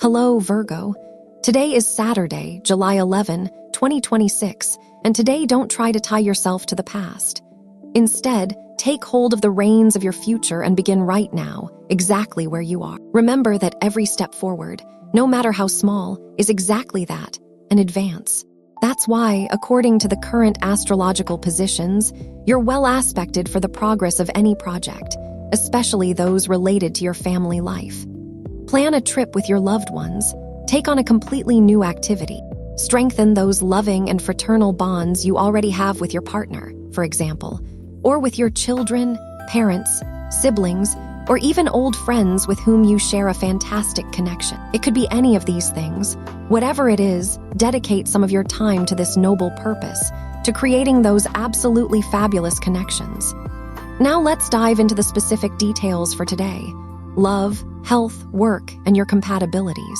Hello, Virgo. Today is Saturday, July 11, 2026, and today don't try to tie yourself to the past. Instead, take hold of the reins of your future and begin right now, exactly where you are. Remember that every step forward, no matter how small, is exactly that, an advance. That's why, according to the current astrological positions, you're well aspected for the progress of any project, especially those related to your family life. Plan a trip with your loved ones, take on a completely new activity, strengthen those loving and fraternal bonds you already have with your partner, for example, or with your children, parents, siblings, or even old friends with whom you share a fantastic connection. It could be any of these things. Whatever it is, dedicate some of your time to this noble purpose, to creating those absolutely fabulous connections. Now let's dive into the specific details for today. Love, health, work, and your compatibilities.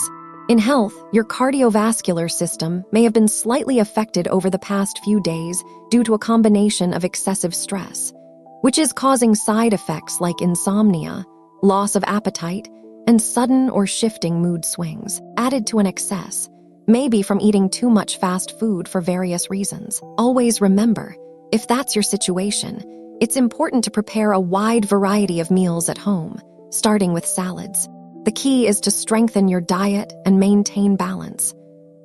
In health, your cardiovascular system may have been slightly affected over the past few days due to a combination of excessive stress, which is causing side effects like insomnia, loss of appetite, and sudden or shifting mood swings, added to an excess, maybe from eating too much fast food for various reasons. Always remember, if that's your situation, it's important to prepare a wide variety of meals at home, starting with salads. The key is to strengthen your diet and maintain balance.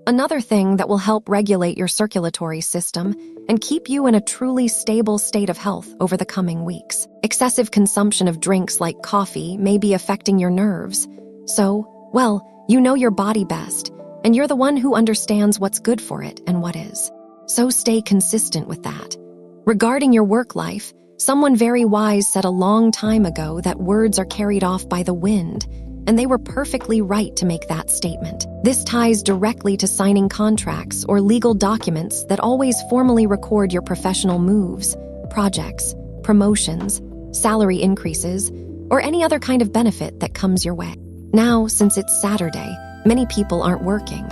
Another thing that will help regulate your circulatory system and keep you in a truly stable state of health over the coming weeks. Excessive consumption of drinks like coffee may be affecting your nerves. So, you know your body best, and you're the one who understands what's good for it and what is. So stay consistent with that. Regarding your work life, someone very wise said a long time ago that words are carried off by the wind, and they were perfectly right to make that statement. This ties directly to signing contracts or legal documents that always formally record your professional moves, projects, promotions, salary increases, or any other kind of benefit that comes your way. Now, since it's Saturday, many people aren't working,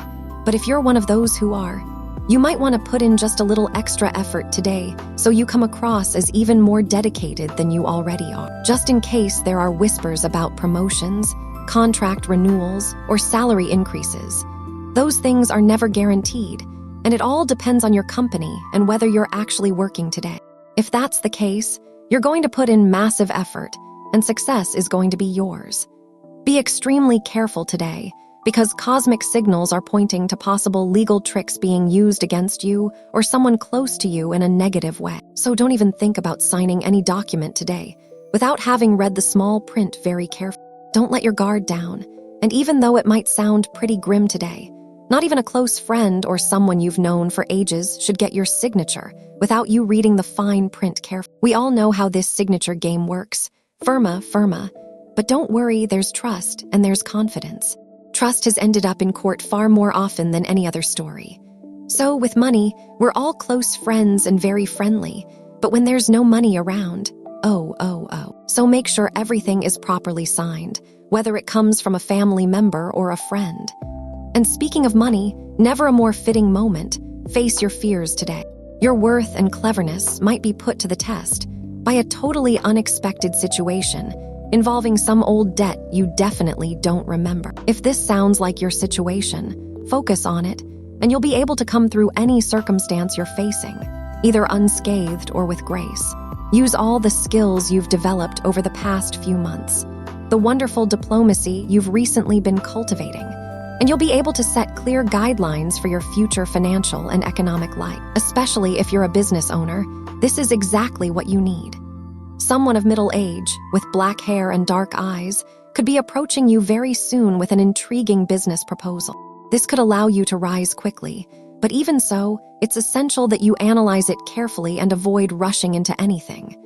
but if you're one of those who are, you might want to put in just a little extra effort today so you come across as even more dedicated than you already are. Just in case there are whispers about promotions, contract renewals, or salary increases. Those things are never guaranteed, and it all depends on your company and whether you're actually working today. If that's the case, you're going to put in massive effort, and success is going to be yours. Be extremely careful today, because cosmic signals are pointing to possible legal tricks being used against you or someone close to you in a negative way. So don't even think about signing any document today without having read the small print very carefully. Don't let your guard down, and even though it might sound pretty grim today, not even a close friend or someone you've known for ages should get your signature without you reading the fine print carefully. We all know how this signature game works. Firma, but don't worry, there's trust and there's confidence. Trust has ended up in court far more often than any other story. So with money, we're all close friends and very friendly, but when there's no money around, So make sure everything is properly signed, whether it comes from a family member or a friend. And speaking of money, never a more fitting moment, face your fears today. Your worth and cleverness might be put to the test by a totally unexpected situation involving some old debt you definitely don't remember. If this sounds like your situation, focus on it, and you'll be able to come through any circumstance you're facing, either unscathed or with grace. Use all the skills you've developed over the past few months, the wonderful diplomacy you've recently been cultivating, and you'll be able to set clear guidelines for your future financial and economic life. Especially if you're a business owner, this is exactly what you need. Someone of middle age, with black hair and dark eyes, could be approaching you very soon with an intriguing business proposal. This could allow you to rise quickly, but even so, it's essential that you analyze it carefully and avoid rushing into anything.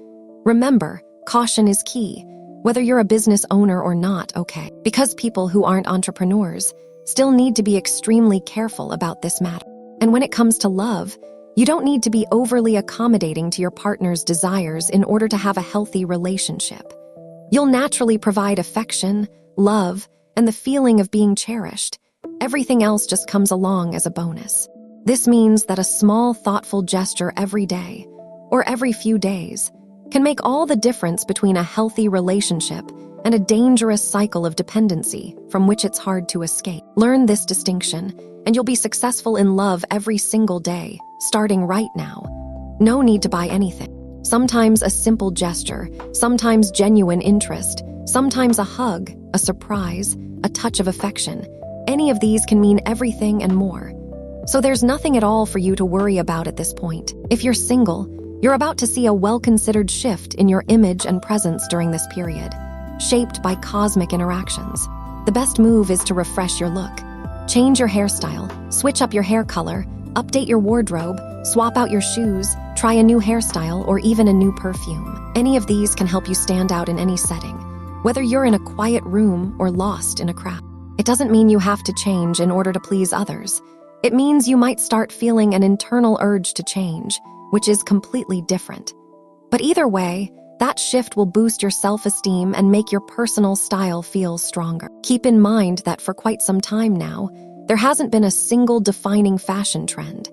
Remember, caution is key, whether you're a business owner or not, okay? Because people who aren't entrepreneurs still need to be extremely careful about this matter. And when it comes to love, you don't need to be overly accommodating to your partner's desires in order to have a healthy relationship. You'll naturally provide affection, love, and the feeling of being cherished. Everything else just comes along as a bonus. This means that a small, thoughtful gesture every day, or every few days, can make all the difference between a healthy relationship and a dangerous cycle of dependency from which it's hard to escape. Learn this distinction, and you'll be successful in love every single day, starting right now. No need to buy anything. Sometimes a simple gesture, sometimes genuine interest, sometimes a hug, a surprise, a touch of affection. Any of these can mean everything and more. So there's nothing at all for you to worry about at this point. If you're single, you're about to see a well-considered shift in your image and presence during this period, shaped by cosmic interactions. The best move is to refresh your look. Change your hairstyle, switch up your hair color, update your wardrobe, swap out your shoes, try a new hairstyle, or even a new perfume. Any of these can help you stand out in any setting, whether you're in a quiet room or lost in a crowd. It doesn't mean you have to change in order to please others. It means you might start feeling an internal urge to change, which is completely different. But either way, that shift will boost your self-esteem and make your personal style feel stronger. Keep in mind that for quite some time now, there hasn't been a single defining fashion trend.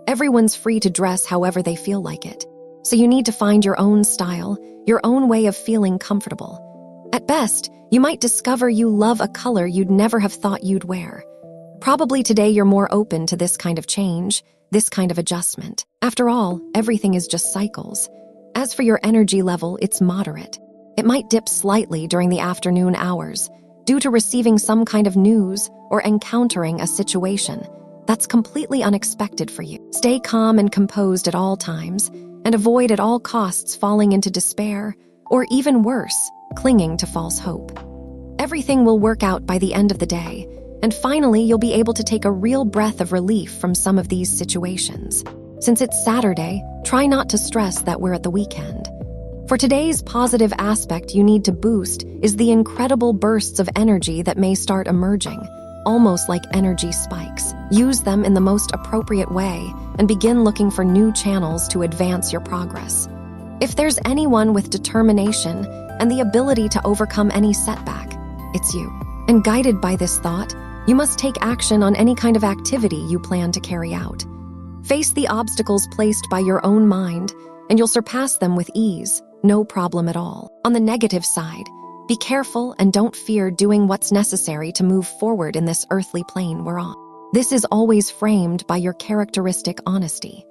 Everyone's free to dress however they feel like it. So you need to find your own style, your own way of feeling comfortable. At best, you might discover you love a color you'd never have thought you'd wear. Probably today you're more open to this kind of change, this kind of adjustment. After all, everything is just cycles. As for your energy level, it's moderate. It might dip slightly during the afternoon hours due to receiving some kind of news or encountering a situation that's completely unexpected for you. Stay calm and composed at all times and avoid at all costs falling into despair or even worse, clinging to false hope. Everything will work out by the end of the day, and finally you'll be able to take a real breath of relief from some of these situations. Since it's Saturday, try not to stress that we're at the weekend. For today's positive aspect you need to boost is the incredible bursts of energy that may start emerging, almost like energy spikes. Use them in the most appropriate way and begin looking for new channels to advance your progress. If there's anyone with determination and the ability to overcome any setback, it's you. And guided by this thought, you must take action on any kind of activity you plan to carry out. Face the obstacles placed by your own mind, and you'll surpass them with ease, no problem at all. On the negative side, be careful and don't fear doing what's necessary to move forward in this earthly plane we're on. This is always framed by your characteristic honesty.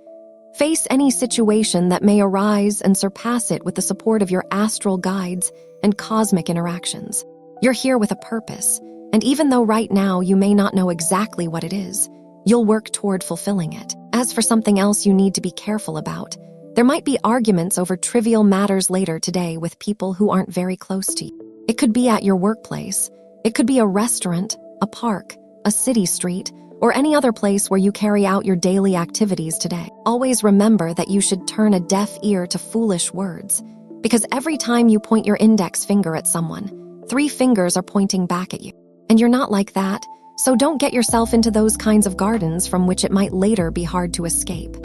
Face any situation that may arise and surpass it with the support of your astral guides and cosmic interactions. You're here with a purpose, and even though right now you may not know exactly what it is, you'll work toward fulfilling it. As for something else you need to be careful about, there might be arguments over trivial matters later today with people who aren't very close to you. It could be at your workplace, it could be a restaurant, a park, a city street, or any other place where you carry out your daily activities today. Always remember that you should turn a deaf ear to foolish words, because every time you point your index finger at someone, 3 fingers are pointing back at you. And you're not like that, so don't get yourself into those kinds of gardens from which it might later be hard to escape.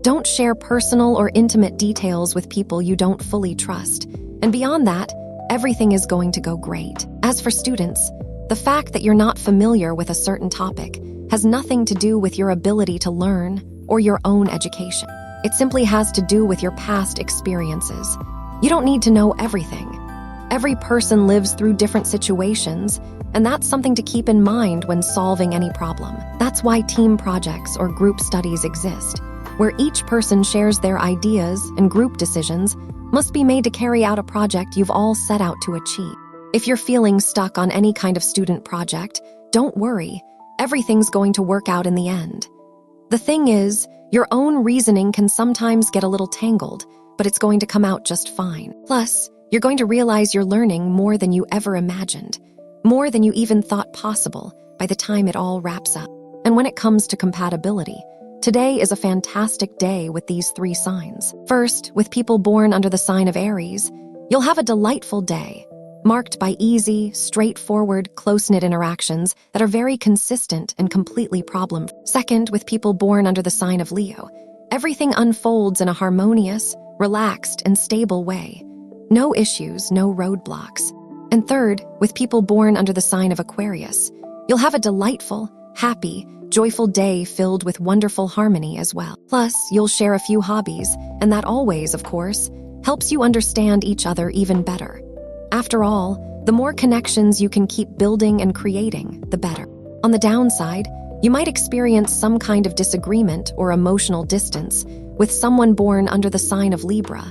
Don't share personal or intimate details with people you don't fully trust, and beyond that, everything is going to go great. As for students, the fact that you're not familiar with a certain topic has nothing to do with your ability to learn or your own education. It simply has to do with your past experiences. You don't need to know everything. Every person lives through different situations, and that's something to keep in mind when solving any problem. That's why team projects or group studies exist, where each person shares their ideas and group decisions must be made to carry out a project you've all set out to achieve. If you're feeling stuck on any kind of student project, don't worry. Everything's going to work out in the end. The thing is, your own reasoning can sometimes get a little tangled, but it's going to come out just fine. Plus, you're going to realize you're learning more than you ever imagined, more than you even thought possible by the time it all wraps up. And when it comes to compatibility, today is a fantastic day with these 3 signs. First, with people born under the sign of Aries, you'll have a delightful day, marked by easy, straightforward, close-knit interactions that are very consistent and completely problem-free. Second, with people born under the sign of Leo, everything unfolds in a harmonious, relaxed, and stable way. No issues, no roadblocks. And third, with people born under the sign of Aquarius, you'll have a delightful, happy, joyful day filled with wonderful harmony as well. Plus, you'll share a few hobbies, and that always, of course, helps you understand each other even better. After all, The more connections you can keep building and creating, the better. On the downside, you might experience some kind of disagreement or emotional distance with someone born under the sign of Libra,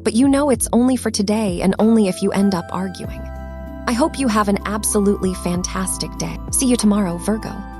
but you know it's only for today and only if you end up arguing. I hope you have an absolutely fantastic day. See you tomorrow, Virgo.